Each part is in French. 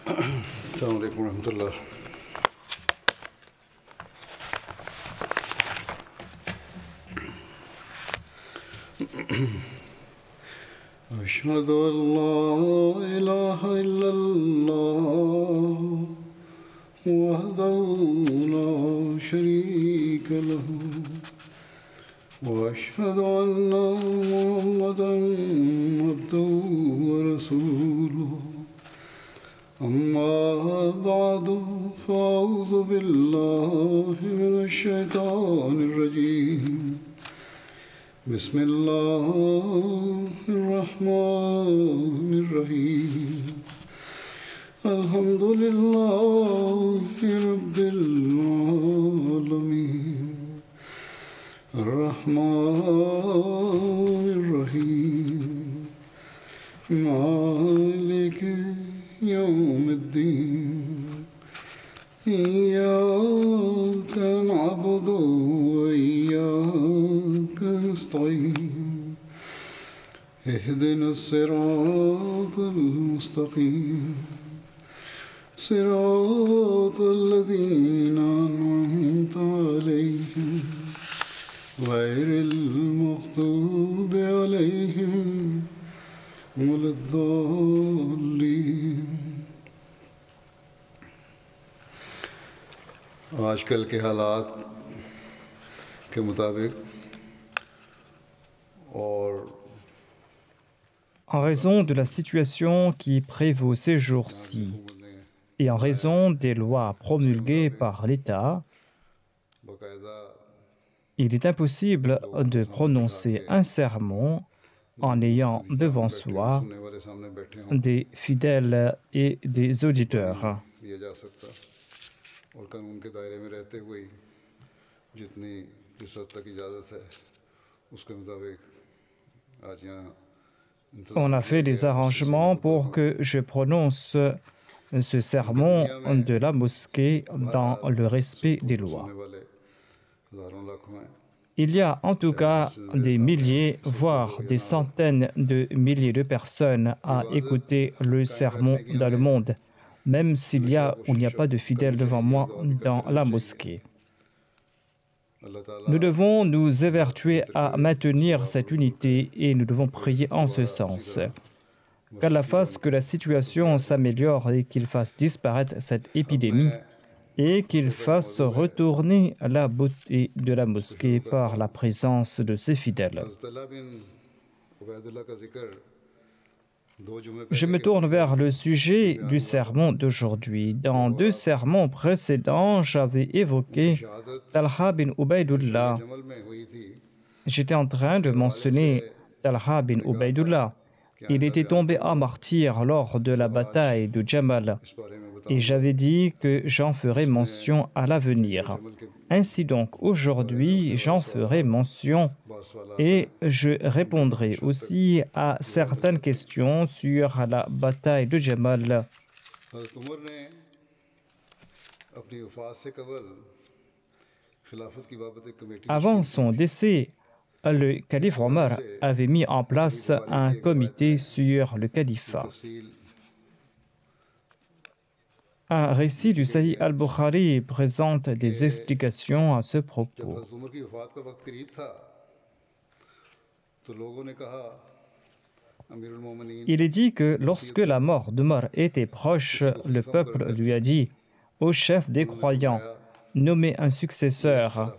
السلام عليكم ورحمة الله. أشهد أن لا إله إلا الله وحده لا شريك له وأشهد أن محمدا عبده ورسوله أما بعد فأعوذ بالله من الشيطان الرجيم بسم الله الرحمن الرحيم الحمد لله رب العالمين الرحمن الرحيم مالك يوم الدين إياك نعبد وإياك نستعين اهدنا الصراط المستقيم صراط الذين أنعمت عليهم غير المغضوب عليهم ولا الضالين. आजकल के हालात के मुताबिक और En raison de la situation qui prévaut ces jours-ci et en raison des lois promulguées par l'État, il est impossible de prononcer un sermon en ayant devant soi des fidèles et des auditeurs. और कानून के दायरे में रहते हुए जितनी जिस हद तक इजाज़त है उसके मुताबिक आज यहाँ On a fait des arrangements pour que je prononce ce sermon de la mosquée dans le respect des lois. Il y a en tout cas des milliers, voire des centaines de milliers de personnes à écouter le sermon dans le monde, même s'il y a ou il n'y a pas de fidèles devant moi dans la mosquée. Nous devons nous évertuer à maintenir cette unité et nous devons prier en ce sens. Qu'Allah fasse que la situation s'améliore et qu'il fasse disparaître cette épidémie et qu'il fasse retourner la beauté de la mosquée par la présence de ses fidèles. Je me tourne vers le sujet du sermon d'aujourd'hui. Dans 2 sermons précédents, j'avais évoqué Talha bin Ubaydullah. J'étais en train de mentionner Talha bin Ubaydullah. Il était tombé à martyr lors de la bataille de Jamal. Et j'avais dit que j'en ferai mention à l'avenir. Ainsi donc, aujourd'hui, j'en ferai mention et je répondrai aussi à certaines questions sur la bataille de Jamal. Avant son décès, le calife Omar avait mis en place un comité sur le califat. Un récit du Sahih al-Bukhari présente des explications à ce propos. Il est dit que lorsque la mort d'Omar était proche, le peuple lui a dit « Ô chef des croyants, nommez un successeur ».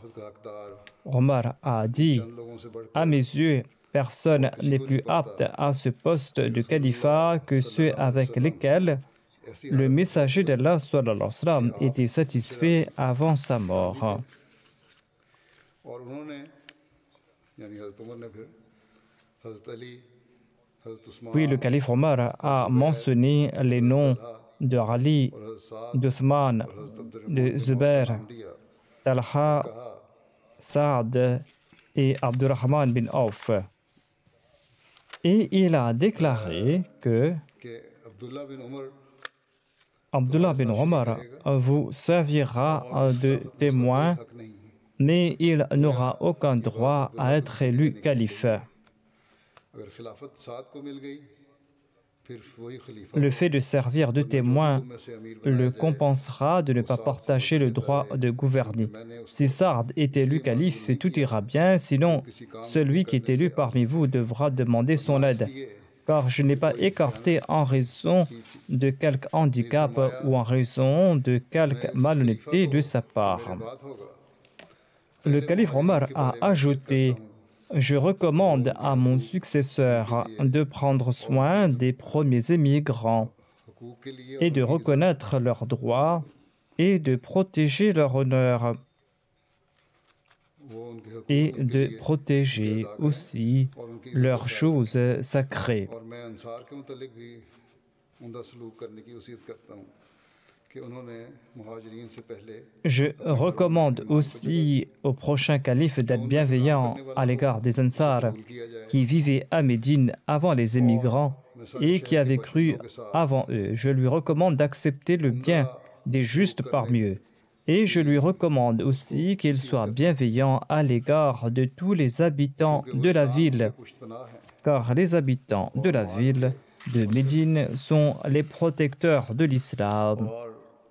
Omar a dit « À mes yeux, personne n'est plus apte à ce poste de califat que ceux avec lesquels le messager d'Allah sallallahu alayhi wa sallam était satisfait avant sa mort. » Puis le calife Omar a mentionné les noms de Ali, d'Uthman, de Zubair, Talha, Saad et Abdurrahman bin Auf. Et il a déclaré que Abdullah bin Omar vous servira de témoin, mais il n'aura aucun droit à être élu calife. Le fait de servir de témoin le compensera de ne pas partager le droit de gouverner. Si Saad est élu calife, tout ira bien, sinon celui qui est élu parmi vous devra demander son aide, car je n'ai pas écarté en raison de quelque handicap ou en raison de quelque malhonnêteté de sa part. Le calife Omar a ajouté: je recommande à mon successeur de prendre soin des premiers émigrants et de reconnaître leurs droits et de protéger leur honneur et de protéger aussi leurs choses sacrées. Je recommande aussi au prochain calife d'être bienveillant à l'égard des Ansar qui vivaient à Médine avant les émigrants et qui avaient cru avant eux. Je lui recommande d'accepter le bien des justes parmi eux. Et je lui recommande aussi qu'il soit bienveillant à l'égard de tous les habitants de la ville, car les habitants de la ville de Médine sont les protecteurs de l'islam.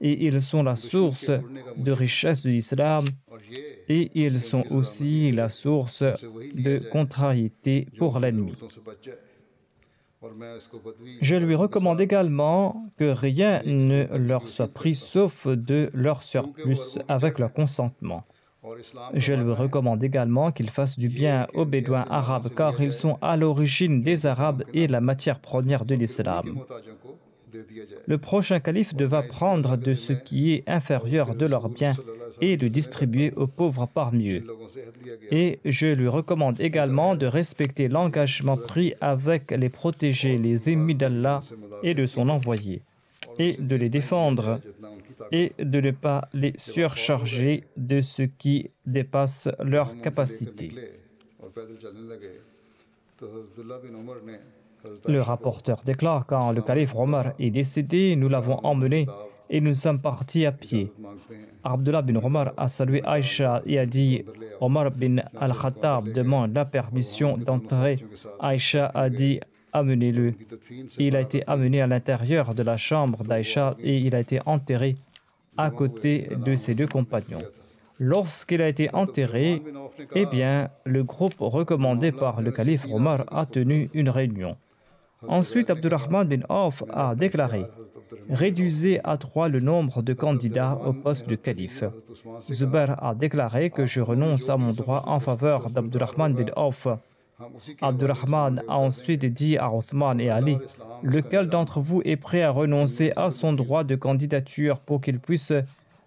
Et ils sont la source de richesse de l'islam et ils sont aussi la source de contrariété pour l'ennemi. Je lui recommande également que rien ne leur soit pris sauf de leur surplus avec leur consentement. Je lui recommande également qu'il fasse du bien aux Bédouins arabes car ils sont à l'origine des Arabes et la matière première de l'islam. Le prochain calife devra prendre de ce qui est inférieur de leurs biens et le distribuer aux pauvres parmi eux. Et je lui recommande également de respecter l'engagement pris avec les protégés, les ennemis d'Allah et de son envoyé, et de les défendre, et de ne pas les surcharger de ce qui dépasse leur capacité. Le rapporteur déclare: quand le calife Omar est décédé, nous l'avons emmené et nous sommes partis à pied. Abdullah bin Omar a salué Aïcha et a dit: Omar bin al-Khattab demande la permission d'entrer. Aïcha a dit: amenez-le. Il a été amené à l'intérieur de la chambre d'Aïcha et il a été enterré à côté de ses deux compagnons. Lorsqu'il a été enterré, eh bien, le groupe recommandé par le calife Omar a tenu une réunion. Ensuite, Abdurrahman bin Auf a déclaré: réduisez à 3 le nombre de candidats au poste de calife. Zubair a déclaré que je renonce à mon droit en faveur d'Abdurrahman bin Auf. Abdurrahman a ensuite dit à Othman et Ali: lequel d'entre vous est prêt à renoncer à son droit de candidature pour qu'il puisse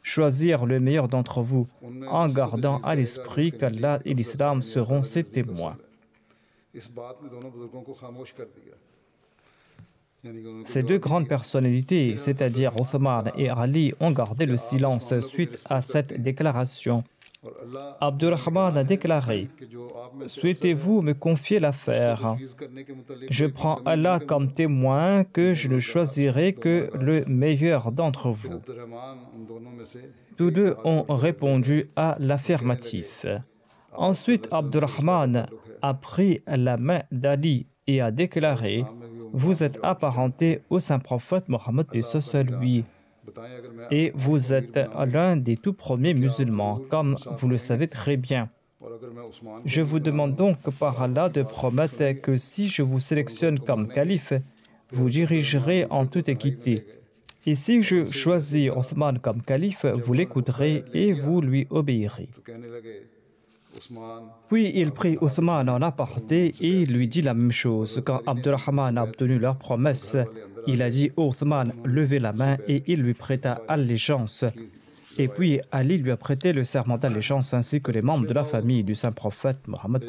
choisir le meilleur d'entre vous, en gardant à l'esprit qu'Allah et l'islam seront ses témoins. Ces deux grandes personnalités, c'est-à-dire Othman et Ali, ont gardé le silence suite à cette déclaration. Abdurrahman a déclaré: souhaitez-vous me confier l'affaire? Je prends Allah comme témoin que je ne choisirai que le meilleur d'entre vous. Tous deux ont répondu à l'affirmatif. Ensuite, Abdurrahman a pris la main d'Ali et a déclaré: vous êtes apparenté au saint prophète Mohammed lui, et vous êtes l'un des tout premiers musulmans, comme vous le savez très bien. Je vous demande donc par Allah de promettre que si je vous sélectionne comme calife, vous dirigerez en toute équité. Et si je choisis Othman comme calife, vous l'écouterez et vous lui obéirez. Puis il prit Othman en aparté et lui dit la même chose. Quand Abdurrahman a obtenu leur promesse, il a dit: Othman, levez la main, et il lui prêta allégeance. Et puis Ali lui a prêté le serment d'allégeance ainsi que les membres de la famille du saint prophète Mohammed.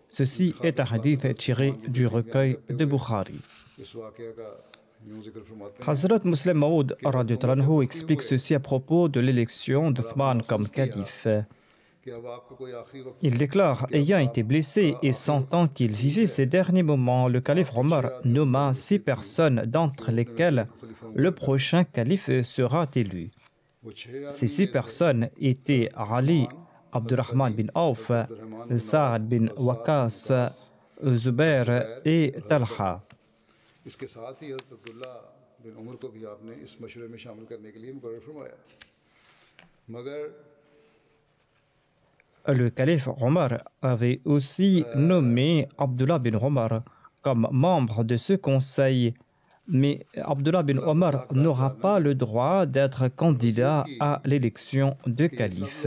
Ceci est un hadith tiré du recueil de Bukhari. Hazrat Muslim Maud explique ceci à propos de l'élection d'Othman comme calife. Il déclare: ayant été blessé et sentant qu'il vivait ces derniers moments, le calife Omar nomma 6 personnes d'entre lesquelles le prochain calife sera élu. Ces 6 personnes étaient Ali, Abdurrahman bin Auf, Saad bin Waqas, Zubair et Talha. Le calife Omar avait aussi nommé Abdullah bin Omar comme membre de ce conseil, mais Abdullah bin Omar n'aura pas le droit d'être candidat à l'élection de calife.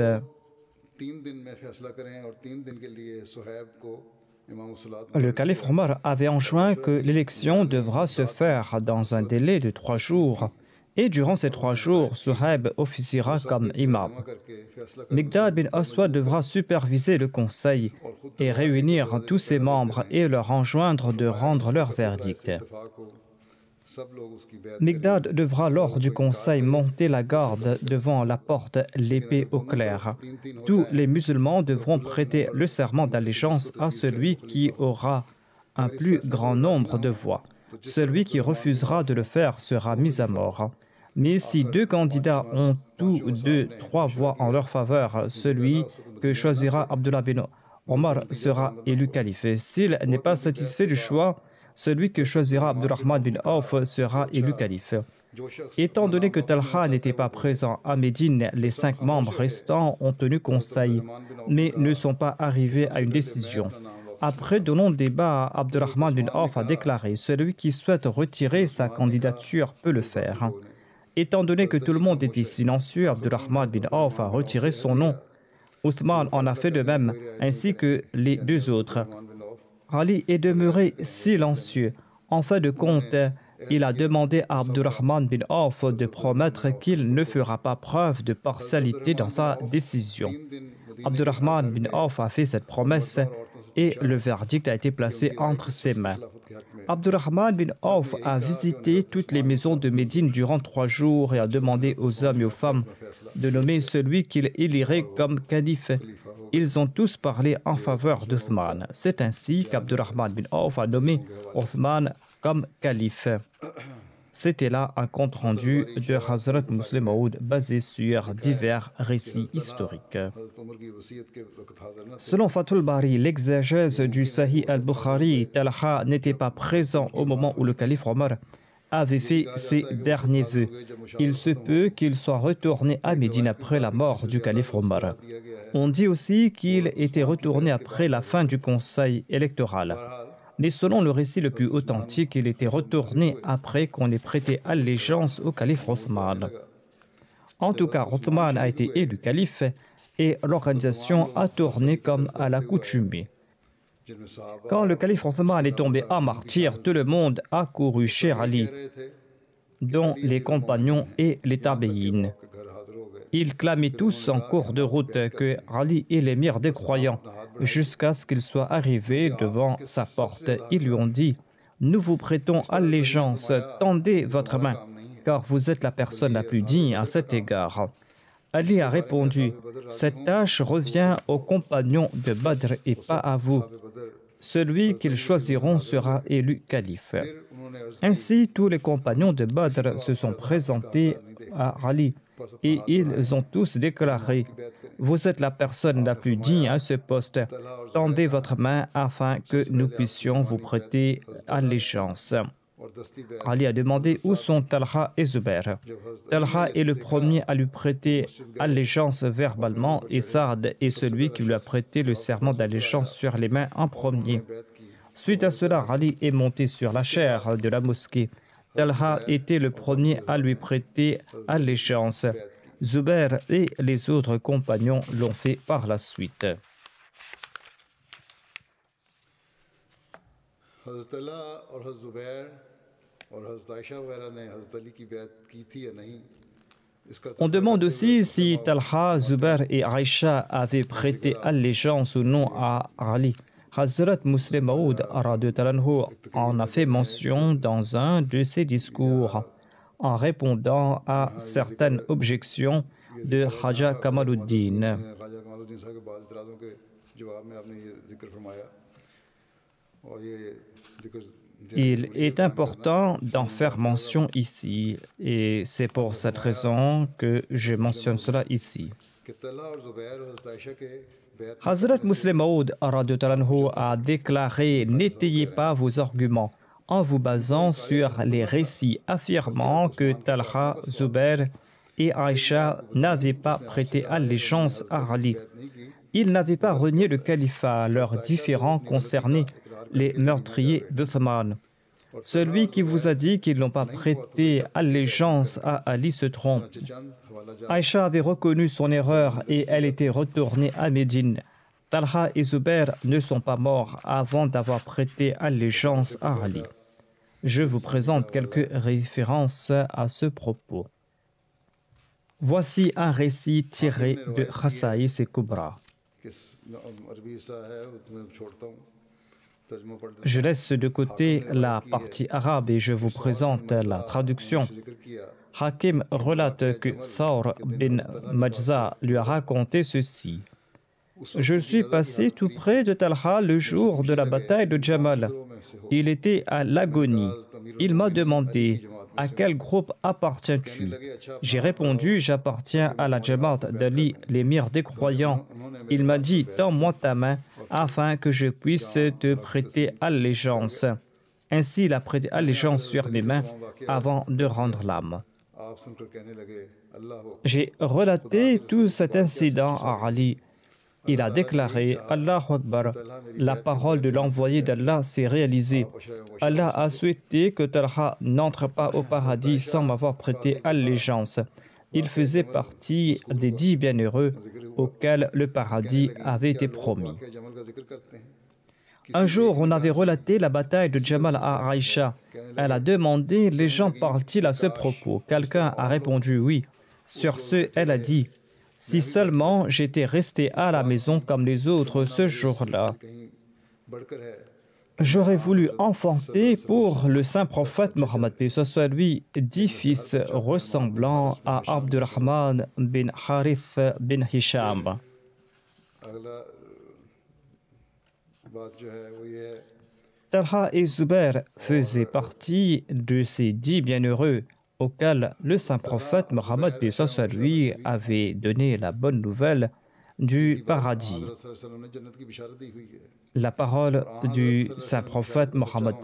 Le calife Omar avait enjoint que l'élection devra se faire dans un délai de 3 jours. Et durant ces 3 jours, Suhaib officiera comme imam. Miqdad bin Aswad devra superviser le conseil et réunir tous ses membres et leur enjoindre de rendre leur verdict. Miqdad devra lors du conseil monter la garde devant la porte, l'épée au clair. Tous les musulmans devront prêter le serment d'allégeance à celui qui aura un plus grand nombre de voix. Celui qui refusera de le faire sera mis à mort. Mais si 2 candidats ont tous 2 3 voix en leur faveur, celui que choisira Abdullah bin Omar sera élu calife. S'il n'est pas satisfait du choix, celui que choisira Abdurrahman bin Auf sera élu calife. Étant donné que Talha n'était pas présent à Médine, les 5 membres restants ont tenu conseil, mais ne sont pas arrivés à une décision. Après de longs débats, Abdurrahman bin Auf a déclaré « Celui qui souhaite retirer sa candidature peut le faire ». Étant donné que tout le monde était silencieux, Abdurrahman bin Auf a retiré son nom. Uthman en a fait de même, ainsi que les 2 autres. Ali est demeuré silencieux. En fin de compte, il a demandé à Abdurrahman bin Auf de promettre qu'il ne fera pas preuve de partialité dans sa décision. Abdurrahman bin Auf a fait cette promesse et le verdict a été placé entre ses mains. Abdurrahman bin Auf a visité toutes les maisons de Médine durant 3 jours et a demandé aux hommes et aux femmes de nommer celui qu'il élirait comme calife. Ils ont tous parlé en faveur d'Uthman. C'est ainsi qu'Abdurrahman bin Auf a nommé Uthman comme calife. C'était là un compte-rendu de Hazrat Muslim Maud basé sur divers récits historiques. Selon Fathul Bari, l'exégèse du Sahih al-Bukhari, Talha n'était pas présent au moment où le calife Omar avait fait ses derniers vœux. Il se peut qu'il soit retourné à Médine après la mort du calife Omar. On dit aussi qu'il était retourné après la fin du conseil électoral. Mais selon le récit le plus authentique, il était retourné après qu'on ait prêté allégeance au calife Othman. En tout cas, Othman a été élu calife et l'organisation a tourné comme à l'accoutumée. Quand le calife Othman est tombé en martyr, tout le monde a couru chez Ali, dont les compagnons et les tabéines. Ils clamaient tous en cours de route que Ali est l'émir des croyants, jusqu'à ce qu'il soit arrivé devant sa porte. Ils lui ont dit « Nous vous prêtons allégeance, tendez votre main, car vous êtes la personne la plus digne à cet égard. » Ali a répondu « Cette tâche revient aux compagnons de Badr et pas à vous. Celui qu'ils choisiront sera élu calife. » Ainsi, tous les compagnons de Badr se sont présentés à Ali et ils ont tous déclaré « Vous êtes la personne la plus digne à ce poste. Tendez votre main afin que nous puissions vous prêter allégeance. » Ali a demandé où sont Talha et Zubair. Talha est le premier à lui prêter allégeance verbalement et Saad est celui qui lui a prêté le serment d'allégeance sur les mains en premier. Suite à cela, Ali est monté sur la chaire de la mosquée. Talha était le premier à lui prêter allégeance. Zubair et les autres compagnons l'ont fait par la suite. On demande aussi si Talha, Zubair et Aïcha avaient prêté allégeance ou non à Ali. Hazrat Muslim Maud en a fait mention dans un de ses discours en répondant à certaines objections de Khaja Kamaluddin. Il est important d'en faire mention ici et c'est pour cette raison que je mentionne cela ici. Hazrat Muslim Maud a déclaré « N'étayez pas vos arguments en vous basant sur les récits affirmant que Talha, Zubair et Aïcha n'avaient pas prêté allégeance à Ali. Ils n'avaient pas renié le califat, leurs différends concernaient les meurtriers d'Othman. Celui qui vous a dit qu'ils n'ont pas prêté allégeance à Ali se trompe. Aïcha avait reconnu son erreur et elle était retournée à Médine. Talha et Zubair ne sont pas morts avant d'avoir prêté allégeance à Ali. Je vous présente quelques références à ce propos. Voici un récit tiré de Khasaïs et Kubra. Je laisse de côté la partie arabe et je vous présente la traduction. Hakim relate que Thawr bin Majza lui a raconté ceci. Je suis passé tout près de Talha le jour de la bataille de Jamal. Il était à l'agonie. Il m'a demandé « À quel groupe appartiens-tu » J'ai répondu « J'appartiens à la Jamaat d'Ali, l'émir des croyants. » Il m'a dit « Tends-moi ta main afin que je puisse te prêter allégeance. » Ainsi, il a prêté allégeance sur mes mains avant de rendre l'âme. J'ai relaté tout cet incident à Ali. Il a déclaré « Allahu Akbar ». La parole de l'envoyé d'Allah s'est réalisée. Allah a souhaité que Talha n'entre pas au paradis sans m'avoir prêté allégeance. Il faisait partie des 10 bienheureux auxquels le paradis avait été promis. Un jour, on avait relaté la bataille de Jamal à Aïcha. Elle a demandé « Les gens parlent-ils à ce propos ?» Quelqu'un a répondu « Oui ». Sur ce, elle a dit « Si seulement j'étais resté à la maison comme les autres ce jour-là, j'aurais voulu enfanter pour le saint prophète Mohammed, ce soit lui, 10 fils ressemblant à Abdurrahman bin Harith bin Hisham. » Talha et Zubair faisaient partie de ces 10 bienheureux auquel le saint prophète Mohammed lui avait donné la bonne nouvelle du paradis. La parole du saint prophète Mohammed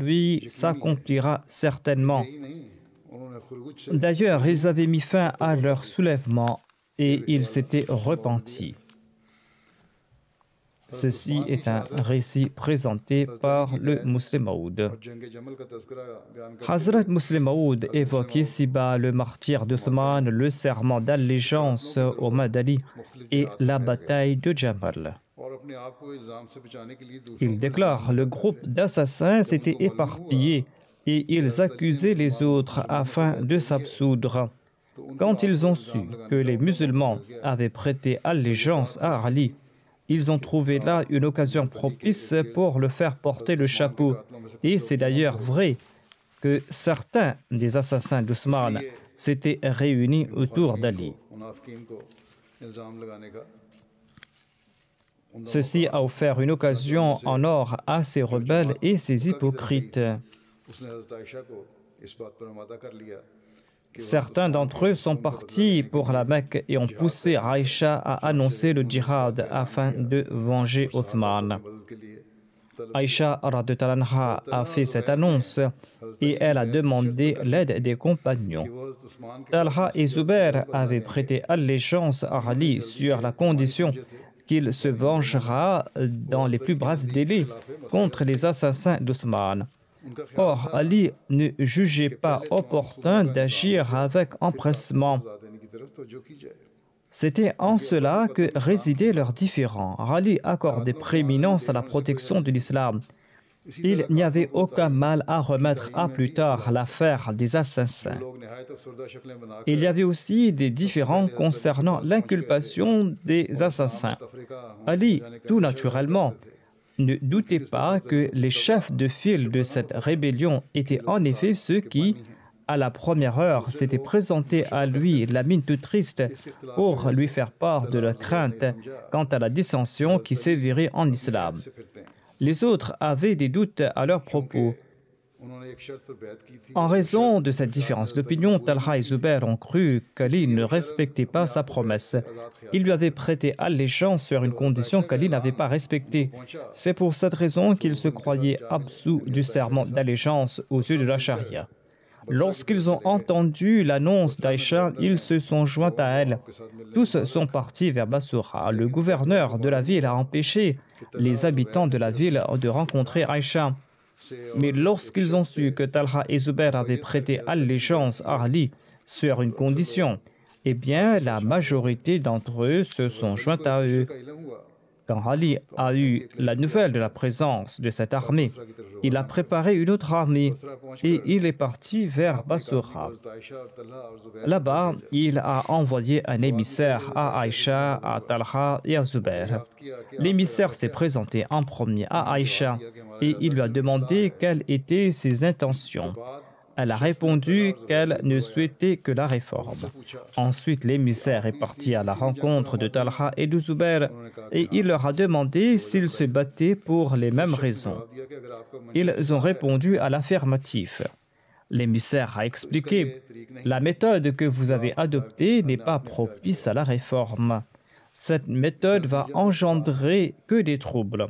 lui s'accomplira certainement. D'ailleurs, ils avaient mis fin à leur soulèvement et ils s'étaient repentis. Ceci est un récit présenté par le Muslim Maud. Hazrat Muslim Maud évoque ici-bas le martyre d'Othman, le serment d'allégeance aux mains d'Ali et la bataille de Jamal. Il déclare: le groupe d'assassins s'était éparpillé et ils accusaient les autres afin de s'absoudre. Quand ils ont su que les musulmans avaient prêté allégeance à Ali, ils ont trouvé là une occasion propice pour le faire porter le chapeau. Et c'est d'ailleurs vrai que certains des assassins d'Othman s'étaient réunis autour d'Ali. Ceci a offert une occasion en or à ces rebelles et ces hypocrites. Certains d'entre eux sont partis pour la Mecque et ont poussé Aïcha à annoncer le djihad afin de venger Othman. Aïcha a fait cette annonce et elle a demandé l'aide des compagnons. Talha et Zubair avaient prêté allégeance à Ali sur la condition qu'il se vengera dans les plus brefs délais contre les assassins d'Othman. Or, Ali ne jugeait pas opportun d'agir avec empressement. C'était en cela que résidaient leurs différends. Ali accordait prééminence à la protection de l'islam. Il n'y avait aucun mal à remettre à plus tard l'affaire des assassins. Il y avait aussi des différends concernant l'inculpation des assassins. Ali, tout naturellement, ne doutait pas que les chefs de file de cette rébellion étaient en effet ceux qui, à la première heure, s'étaient présentés à lui la mine toute triste pour lui faire part de leur crainte quant à la dissension qui sévirait en islam. Les autres avaient des doutes à leur propos. En raison de cette différence d'opinion, Talha et Zubair ont cru qu'Ali ne respectait pas sa promesse. Il lui avait prêté allégeance sur une condition qu'Ali n'avait pas respectée. C'est pour cette raison qu'ils se croyaient absous du serment d'allégeance aux yeux de la charia. Lorsqu'ils ont entendu l'annonce d'Aïcha, ils se sont joints à elle. Tous sont partis vers Bassoura. Le gouverneur de la ville a empêché les habitants de la ville de rencontrer Aïcha. Mais lorsqu'ils ont su que Talha et Zubair avaient prêté allégeance à Ali sur une condition, eh bien, la majorité d'entre eux se sont joints à eux. Quand Ali a eu la nouvelle de la présence de cette armée, il a préparé une autre armée et il est parti vers Bassoura. Là-bas, il a envoyé un émissaire à Aïcha, à Talha et à Zubair. L'émissaire s'est présenté en premier à Aïcha et il lui a demandé quelles étaient ses intentions. Elle a répondu qu'elle ne souhaitait que la réforme. Ensuite, l'émissaire est parti à la rencontre de Talha et de Zubair et il leur a demandé s'ils se battaient pour les mêmes raisons. Ils ont répondu à l'affirmatif. L'émissaire a expliqué « La méthode que vous avez adoptée n'est pas propice à la réforme. Cette méthode va engendrer que des troubles.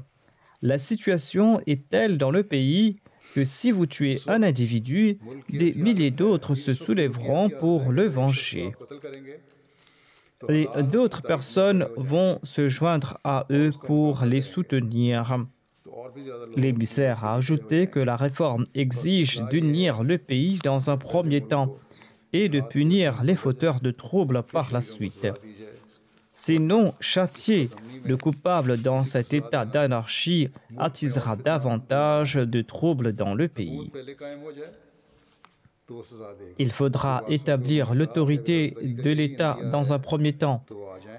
La situation est telle dans le pays que si vous tuez un individu, des milliers d'autres se soulèveront pour le venger. Et d'autres personnes vont se joindre à eux pour les soutenir. » L'émissaire a ajouté que la réforme exige d'unir le pays dans un premier temps et de punir les fauteurs de troubles par la suite. Sinon, châtier le coupable dans cet état d'anarchie attisera davantage de troubles dans le pays. Il faudra établir l'autorité de l'État dans un premier temps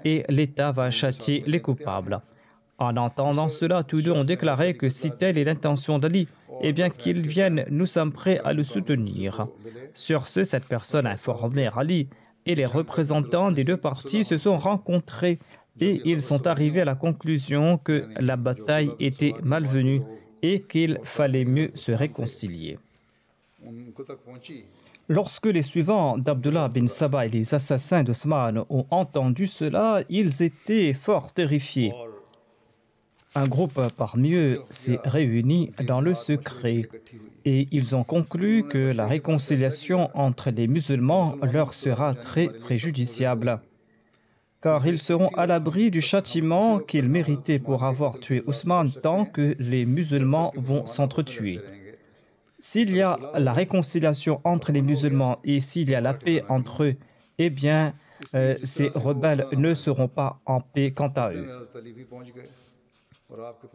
et l'État va châtier les coupables. En entendant cela, tous deux ont déclaré que si telle est l'intention d'Ali, eh bien qu'il vienne, nous sommes prêts à le soutenir. Sur ce, cette personne a informé Ali et les représentants des deux parties se sont rencontrés et ils sont arrivés à la conclusion que la bataille était malvenue et qu'il fallait mieux se réconcilier. Lorsque les suivants d'Abdullah bin Saba et les assassins d'Othman ont entendu cela, ils étaient fort terrifiés. Un groupe parmi eux s'est réuni dans le secret et ils ont conclu que la réconciliation entre les musulmans leur sera très préjudiciable, car ils seront à l'abri du châtiment qu'ils méritaient pour avoir tué Ousmane tant que les musulmans vont s'entretuer. S'il y a la réconciliation entre les musulmans et s'il y a la paix entre eux, eh bien, ces rebelles ne seront pas en paix quant à eux.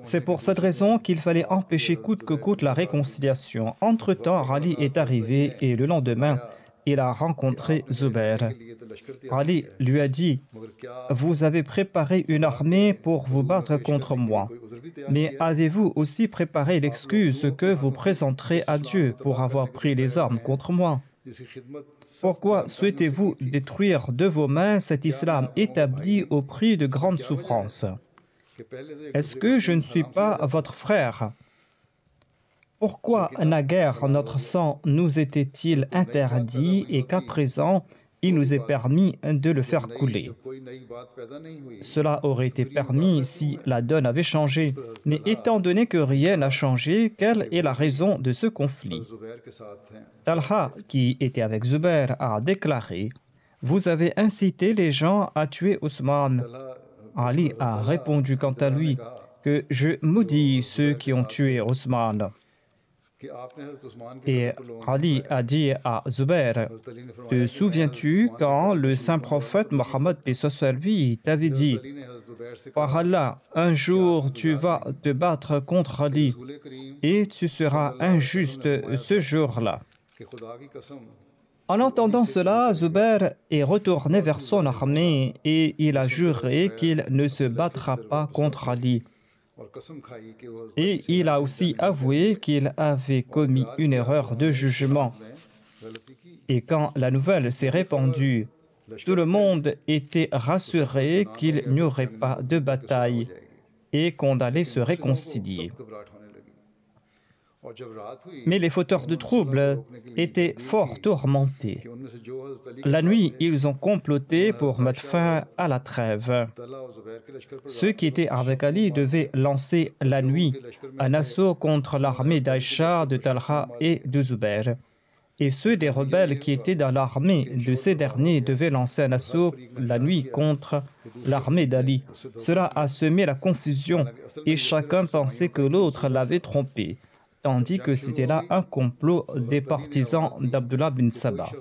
C'est pour cette raison qu'il fallait empêcher coûte que coûte la réconciliation. Entre-temps, Ali est arrivé et le lendemain, il a rencontré Zubair. Ali lui a dit « Vous avez préparé une armée pour vous battre contre moi, mais avez-vous aussi préparé l'excuse que vous présenterez à Dieu pour avoir pris les armes contre moi? Pourquoi souhaitez-vous détruire de vos mains cet islam établi au prix de grandes souffrances? Est-ce que je ne suis pas votre frère? Pourquoi naguère notre sang nous était-il interdit et qu'à présent il nous est permis de le faire couler? Cela aurait été permis si la donne avait changé, mais étant donné que rien n'a changé, quelle est la raison de ce conflit? Talha, qui était avec Zubair, a déclaré « Vous avez incité les gens à tuer Ousmane. » Ali a répondu quant à lui que je maudis ceux qui ont tué Ousmane. Et Ali a dit à Zubair, te souviens-tu quand le saint prophète Mohammed lui t'avait dit, par Allah, un jour tu vas te battre contre Ali et tu seras injuste ce jour-là. En entendant cela, Zubair est retourné vers son armée et il a juré qu'il ne se battra pas contre Ali. Et il a aussi avoué qu'il avait commis une erreur de jugement. Et quand la nouvelle s'est répandue, tout le monde était rassuré qu'il n'y aurait pas de bataille et qu'on allait se réconcilier. Mais les fauteurs de troubles étaient fort tourmentés. La nuit, ils ont comploté pour mettre fin à la trêve. Ceux qui étaient avec Ali devaient lancer la nuit un assaut contre l'armée d'Aïcha, de Talha et de Zubair. Et ceux des rebelles qui étaient dans l'armée de ces derniers devaient lancer un assaut la nuit contre l'armée d'Ali. Cela a semé la confusion et chacun pensait que l'autre l'avait trompé, tandis que c'était là un complot des partisans d'Abdullah bin Saba.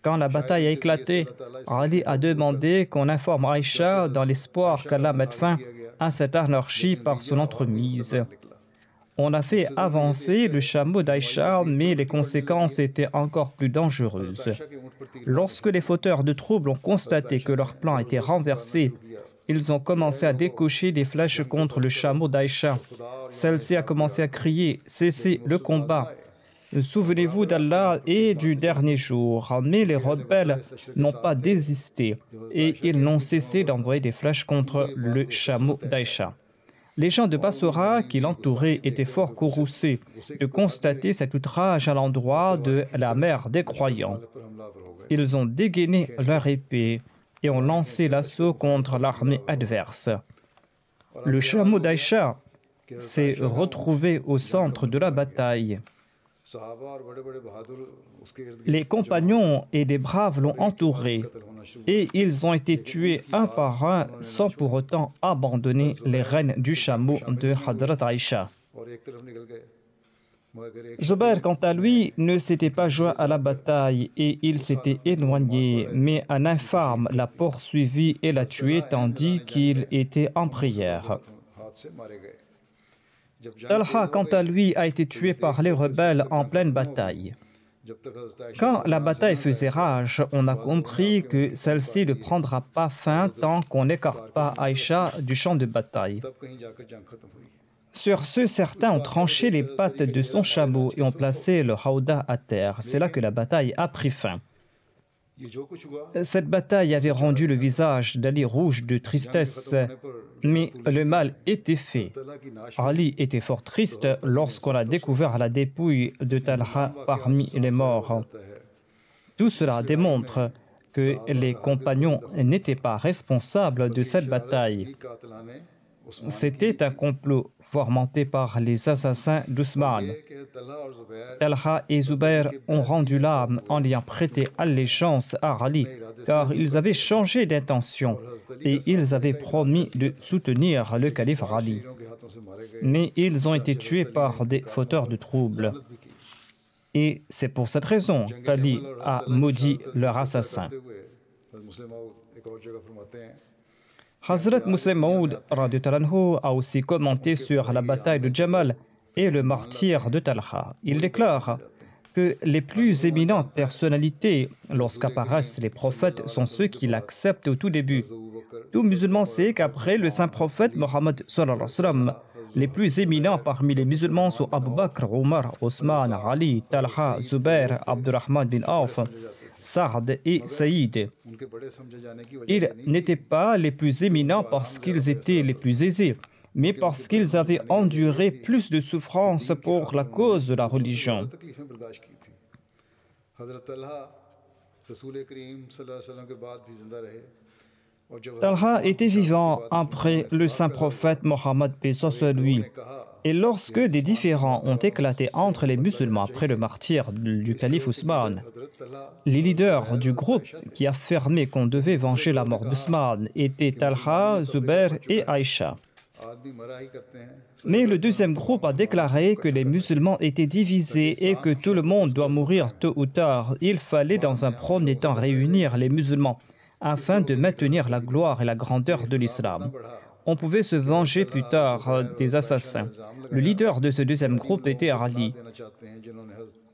Quand la bataille a éclaté, Ali a demandé qu'on informe Aïcha dans l'espoir qu'Allah mette fin à cette anarchie par son entremise. On a fait avancer le chameau d'Aïcha, mais les conséquences étaient encore plus dangereuses. Lorsque les fauteurs de troubles ont constaté que leur plan était renversé, ils ont commencé à décocher des flèches contre le chameau d'Aïcha. Celle-ci a commencé à crier « Cessez le combat !» Souvenez-vous d'Allah et du dernier jour. Mais les rebelles n'ont pas désisté et ils n'ont cessé d'envoyer des flèches contre le chameau d'Aïcha. Les gens de Bassora qui l'entouraient étaient fort courroucés de constater cet outrage à l'endroit de la mère des croyants. Ils ont dégainé leur épée et ont lancé l'assaut contre l'armée adverse. Le chameau d'Aïcha s'est retrouvé au centre de la bataille. Les compagnons et des braves l'ont entouré et ils ont été tués un par un sans pour autant abandonner les rênes du chameau de Hadrat Aïcha. Zubair, quant à lui, ne s'était pas joint à la bataille et il s'était éloigné, mais un infâme l'a poursuivi et l'a tué tandis qu'il était en prière. Talha, quant à lui, a été tué par les rebelles en pleine bataille. Quand la bataille faisait rage, on a compris que celle-ci ne prendra pas fin tant qu'on n'écarte pas Aïcha du champ de bataille. Sur ce, certains ont tranché les pattes de son chameau et ont placé le hawda à terre. C'est là que la bataille a pris fin. Cette bataille avait rendu le visage d'Ali rouge de tristesse, mais le mal était fait. Ali était fort triste lorsqu'on a découvert la dépouille de Talha parmi les morts. Tout cela démontre que les compagnons n'étaient pas responsables de cette bataille. C'était un complot fomenté par les assassins d'Ousmane. Talha et Zubair ont rendu l'âme en ayant prêté allégeance à Ali, car ils avaient changé d'intention et ils avaient promis de soutenir le calife Ali. Mais ils ont été tués par des fauteurs de troubles. Et c'est pour cette raison qu'Ali a maudit leur assassin. Hazrat Muslim Maud a aussi commenté sur la bataille de Jamal et le martyre de Talha. Il déclare que les plus éminentes personnalités, lorsqu'apparaissent les prophètes, sont ceux qui l'acceptent au tout début. Tout musulman sait qu'après le saint prophète Mohammed, les plus éminents parmi les musulmans sont Abu Bakr, Omar, Osman, Ali, Talha, Zubair, Abdurrahman bin Auf, Saad et Saïd. Ils n'étaient pas les plus éminents parce qu'ils étaient les plus aisés, mais parce qu'ils avaient enduré plus de souffrances pour la cause de la religion. Talha était vivant après le saint prophète Mohammed, paix soit lui. Et lorsque des différends ont éclaté entre les musulmans après le martyre du calife Ousmane, les leaders du groupe qui affirmaient qu'on devait venger la mort d'Ousmane étaient Talha, Zubair et Aïcha. Mais le deuxième groupe a déclaré que les musulmans étaient divisés et que tout le monde doit mourir tôt ou tard. Il fallait dans un premier temps réunir les musulmans afin de maintenir la gloire et la grandeur de l'islam. On pouvait se venger plus tard des assassins. Le leader de ce deuxième groupe était Ali.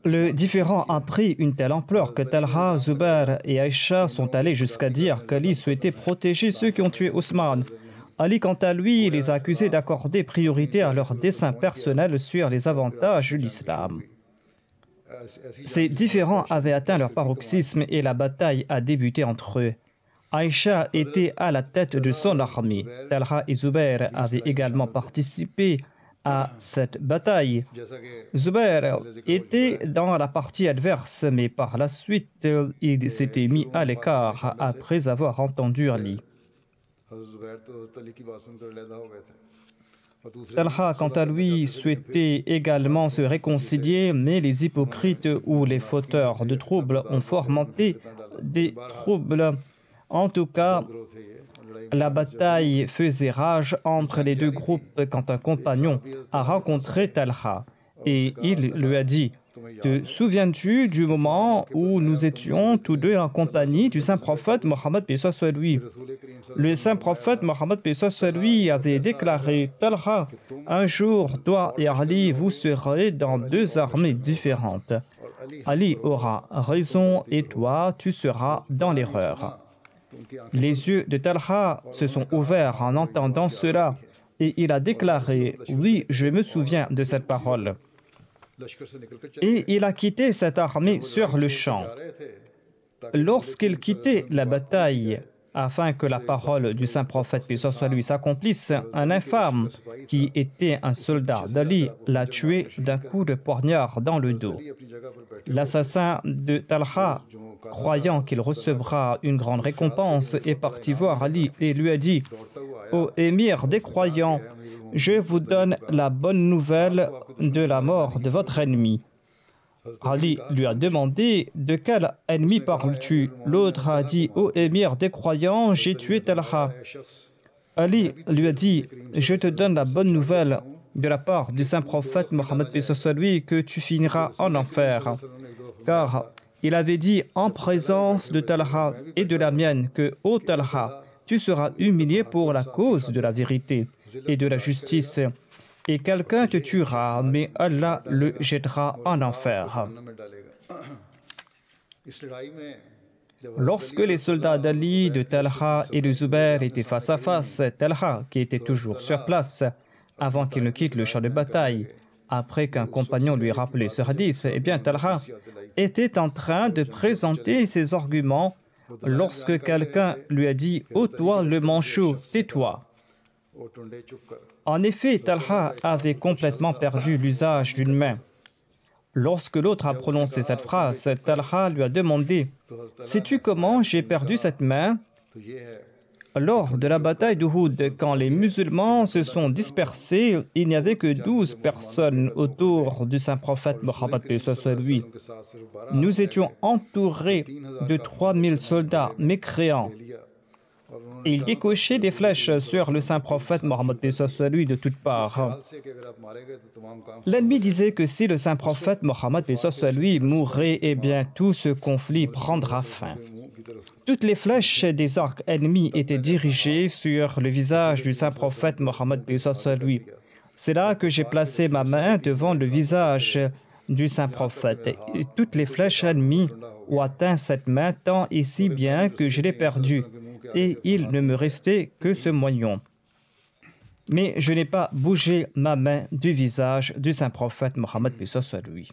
Le différend a pris une telle ampleur que Talha, Zubair et Aïcha sont allés jusqu'à dire qu'Ali souhaitait protéger ceux qui ont tué Ousmane. Ali, quant à lui, les a accusés d'accorder priorité à leurs desseins personnels sur les avantages de l'islam. Ces différends avaient atteint leur paroxysme et la bataille a débuté entre eux. Aïcha était à la tête de son armée. Talha et Zubair avaient également participé à cette bataille. Zubair était dans la partie adverse, mais par la suite, il s'était mis à l'écart après avoir entendu Ali. Talha, quant à lui, souhaitait également se réconcilier, mais les hypocrites ou les fauteurs de troubles ont fomenté des troubles. En tout cas, la bataille faisait rage entre les deux groupes quand un compagnon a rencontré Talha et il lui a dit: « Te souviens-tu du moment où nous étions tous deux en compagnie du saint prophète Mohammed paix soit lui ?» Le saint prophète Mohammed paix soit lui avait déclaré: « Talha, un jour, toi et Ali, vous serez dans deux armées différentes. Ali aura raison et toi, tu seras dans l'erreur. » Les yeux de Talha se sont ouverts en entendant cela et il a déclaré: « Oui, je me souviens de cette parole. » Et il a quitté cette armée sur le champ. Lorsqu'il quittait la bataille, afin que la parole du saint prophète paix soit lui s'accomplisse, un infâme qui était un soldat d'Ali l'a tué d'un coup de poignard dans le dos. L'assassin de Talha, croyant qu'il recevra une grande récompense, est parti voir Ali et lui a dit: « Ô émir des croyants, je vous donne la bonne nouvelle de la mort de votre ennemi. » Ali lui a demandé: « De quel ennemi parles-tu » L'autre a dit: « Ô émir des croyants, j'ai tué Talha. » Ali lui a dit: « Je te donne la bonne nouvelle de la part du saint prophète Mohammed paix soit lui que tu finiras en enfer. » Car il avait dit en présence de Talha et de la mienne que: « Ô Talha, tu seras humilié pour la cause de la vérité et de la justice. Et quelqu'un te tuera, mais Allah le jettera en enfer. » Lorsque les soldats d'Ali, de Talha et de Zubair étaient face à face, Talha, qui était toujours sur place, avant qu'il ne quitte le champ de bataille, après qu'un compagnon lui ait rappelé ce hadith, eh bien Talha était en train de présenter ses arguments lorsque quelqu'un lui a dit: « Ô toi le manchot, tais-toi. » En effet, Talha avait complètement perdu l'usage d'une main. Lorsque l'autre a prononcé cette phrase, Talha lui a demandé: « Sais-tu comment j'ai perdu cette main ?» Lors de la bataille d'Uhud, quand les musulmans se sont dispersés, il n'y avait que 12 personnes autour du saint prophète Mohammed paix soit lui. Nous étions entourés de 3000 soldats mécréants. Et ils décochaient des flèches sur le saint prophète Mohammed paix soit lui de toutes parts. L'ennemi disait que si le saint prophète Mohammed paix soit lui mourait, eh bien tout ce conflit prendra fin. Toutes les flèches des arcs ennemis étaient dirigées sur le visage du saint prophète Mohammed paix soit lui. C'est là que j'ai placé ma main devant le visage du saint prophète. Et toutes les flèches ennemies ont atteint cette main tant et si bien que je l'ai perdue. Et il ne me restait que ce moignon. Mais je n'ai pas bougé ma main du visage du saint prophète Mohammed paix soit lui.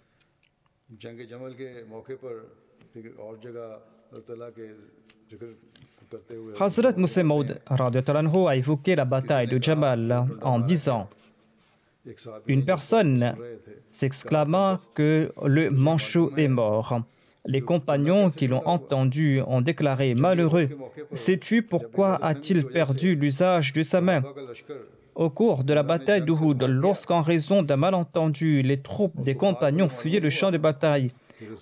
Hazrat Musleh Maud a évoqué la bataille de Jamal en disant: une personne s'exclama que le manchot est mort. Les compagnons qui l'ont entendu ont déclaré: malheureux, sais-tu pourquoi a-t-il perdu l'usage de sa main? Au cours de la bataille d'Uhud, lorsqu'en raison d'un malentendu, les troupes des compagnons fuyaient le champ de bataille,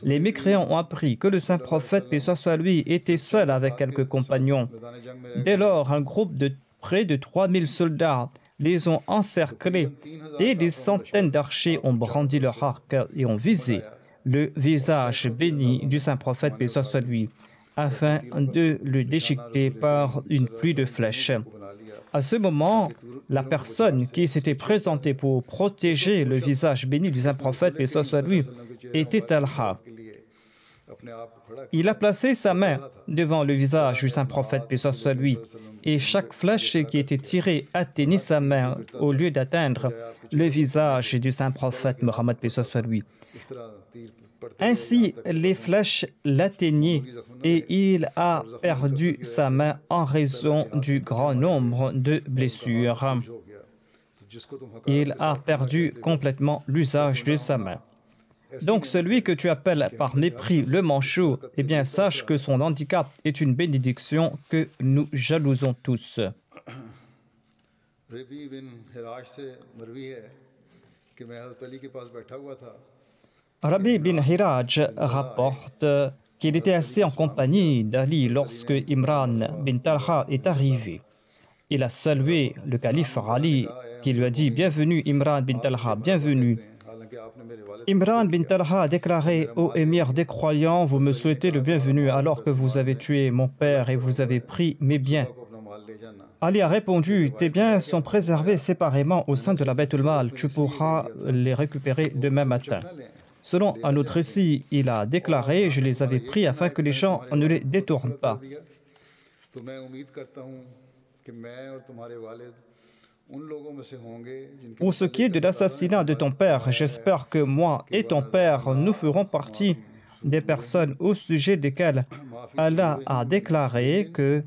les mécréants ont appris que le saint prophète paix soit lui était seul avec quelques compagnons. Dès lors, un groupe de près de 3000 soldats les ont encerclés et des centaines d'archers ont brandi leur arc et ont visé le visage béni du saint prophète paix soit lui, afin de le déchiqueter par une pluie de flèches. À ce moment, la personne qui s'était présentée pour protéger le visage béni du saint prophète paix soit lui était Talha. Il a placé sa main devant le visage du saint prophète paix soit lui, et chaque flèche qui était tirée atteignait sa main au lieu d'atteindre le visage du saint prophète Mohammed paix soit lui. Ainsi, les flèches l'atteignaient et il a perdu sa main en raison du grand nombre de blessures. il a perdu complètement l'usage de sa main. Donc celui que tu appelles par mépris le manchot, eh bien sache que son handicap est une bénédiction que nous jalousons tous. Rabi bin Hiraj rapporte qu'il était assis en compagnie d'Ali lorsque Imran bin Talha est arrivé. Il a salué le calife Ali qui lui a dit « Bienvenue Imran bin Talha, bienvenue ». Imran bin Talha a déclaré « Ô émir des croyants, vous me souhaitez le bienvenu alors que vous avez tué mon père et vous avez pris mes biens. » Ali a répondu « Tes biens sont préservés séparément au sein de la Bayt al-Mal, tu pourras les récupérer demain matin. » Selon un autre récit, il a déclaré « Je les avais pris afin que les gens ne les détournent pas. » Pour ce qui est de l'assassinat de ton père, j'espère que moi et ton père, nous ferons partie des personnes au sujet desquelles Allah a déclaré que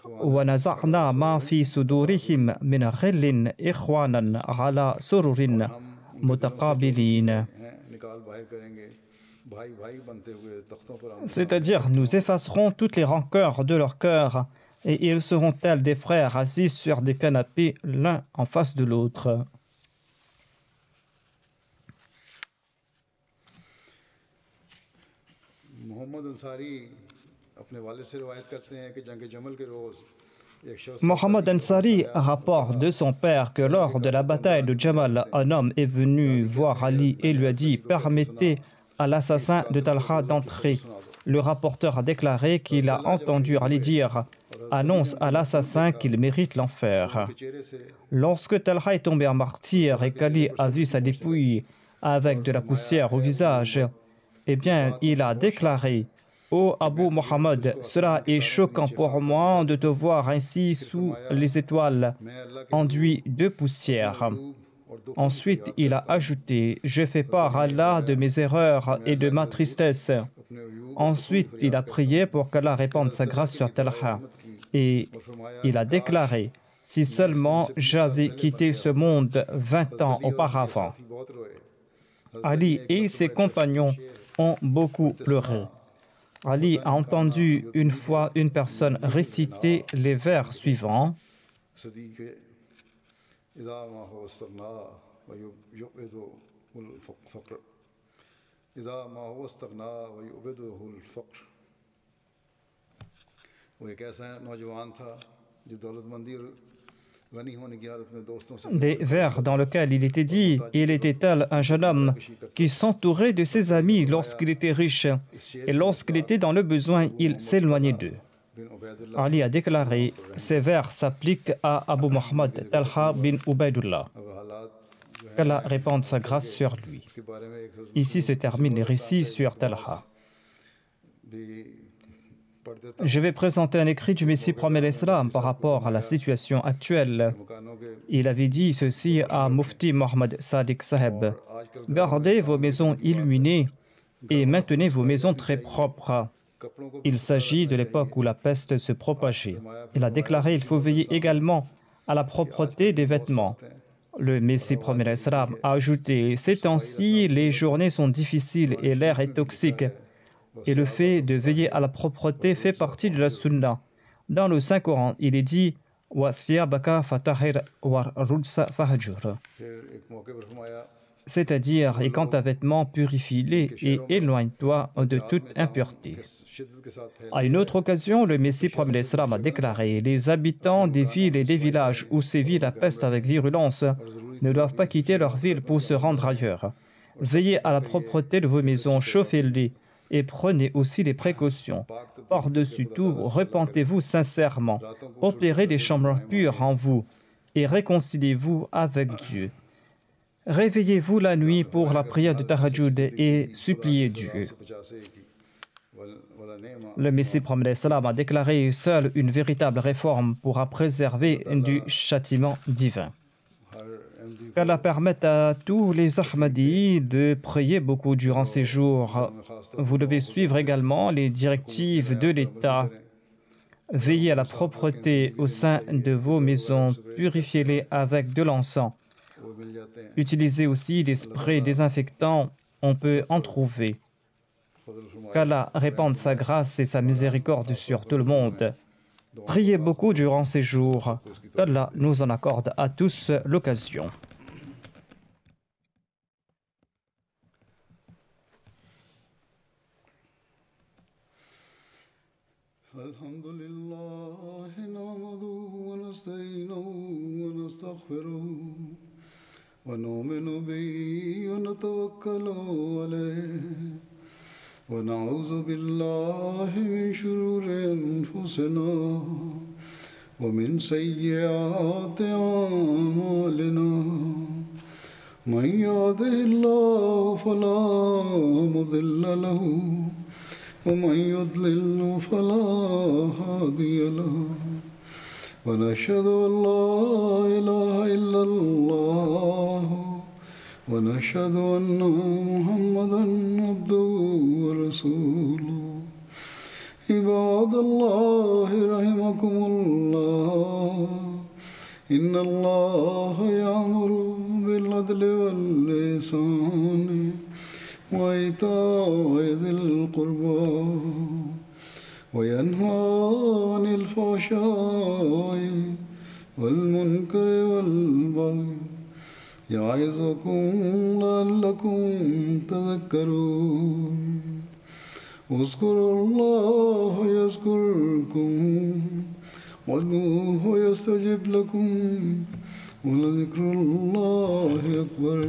وَنَزَعْنَا مَا فِي صُدُورِهِمْ مِنْ غِلٍّ إِخْوَانًا عَلَى سُرُرٍ مُتَقَابِلِينَ. C'est-à-dire, nous effacerons toutes les rancœurs de leur cœur et ils seront tels des frères assis sur des canapés l'un en face de l'autre. Mohammed Ansari rapporte de son père que lors de la bataille de Jamal, un homme est venu voir Ali et lui a dit « Permettez à l'assassin de Talha d'entrer ». Le rapporteur a déclaré qu'il a entendu Ali dire « Annonce à l'assassin qu'il mérite l'enfer ». Lorsque Talha est tombé en martyr et qu'Ali a vu sa dépouille avec de la poussière au visage, eh bien, il a déclaré « Ô Abu Mohammed, cela est choquant pour moi de te voir ainsi sous les étoiles, enduit de poussière. » Ensuite, il a ajouté « Je fais part à Allah de mes erreurs et de ma tristesse. » Ensuite, il a prié pour qu'Allah répande sa grâce sur Talha. Et il a déclaré « Si seulement j'avais quitté ce monde 20 ans auparavant. » Ali et ses compagnons ont beaucoup pleuré. Ali a entendu une fois une personne réciter les vers suivants. Des vers dans lesquels il était dit « Il était tel un jeune homme qui s'entourait de ses amis lorsqu'il était riche, et lorsqu'il était dans le besoin, il s'éloignait d'eux. » Ali a déclaré « Ces vers s'appliquent à Abu Muhammad Talha bin Ubaydullah. » Qu'Allah répande sa grâce sur lui. Ici se terminent les récits sur Talha. Je vais présenter un écrit du Messie promet l'Islam par rapport à la situation actuelle. Il avait dit ceci à Mufti Mohammed Sadiq Saheb. « Gardez vos maisons illuminées et maintenez vos maisons très propres. » Il s'agit de l'époque où la peste se propageait. Il a déclaré « Il faut veiller également à la propreté des vêtements. » Le Messie promet l'Islam a ajouté « Ces temps-ci, les journées sont difficiles et l'air est toxique. » Et le fait de veiller à la propreté fait partie de la sunna. Dans le Saint-Coran, il est dit c'est-à-dire, et quand ta vêtement, purifie-les et éloigne-toi de toute impureté. À une autre occasion, le Messie promet l'Islam a déclaré les habitants des villes et des villages où sévit la peste avec virulence ne doivent pas quitter leur ville pour se rendre ailleurs. Veillez à la propreté de vos maisons, chauffez-les et prenez aussi des précautions. Par-dessus tout, repentez-vous sincèrement, opérez des chambres pures en vous et réconciliez-vous avec Dieu. Réveillez-vous la nuit pour la prière de Tahajjud et suppliez Dieu. Le Messie promet l'Islam a déclaré seule une véritable réforme pourra préserver du châtiment divin. Qu'Allah permette à tous les Ahmadis de prier beaucoup durant ces jours. Vous devez suivre également les directives de l'État. Veillez à la propreté au sein de vos maisons, purifiez-les avec de l'encens. Utiliser aussi des sprays désinfectants, on peut en trouver. Qu'Allah répande sa grâce et sa miséricorde sur tout le monde. Priez beaucoup durant ces jours. Qu'Allah nous en accorde à tous l'occasion. Alhamdulillah, nahmaduhu wa nasta'inuhu wa nastaghfiruh wa nu'minu bihi wa natawakkalu alayhi wa na'udhu billahi min shururi anfusina wa min sayyiati a'malina. Man yahdihillahu fala mudilla lahu ومن يضلل فلا هادي له ونشهد أن لا إله إلا الله ونشهد أن محمدا عبده ورسوله عباد الله رحمكم الله إن الله يأمر بالعدل والإحسان وإيتاء ذي القربى وينهى عن الفحشاء والمنكر والبغي يعظكم لعلكم تذكرون اذكروا الله يذكركم وادعوه يستجب لكم ولذكر الله أكبر.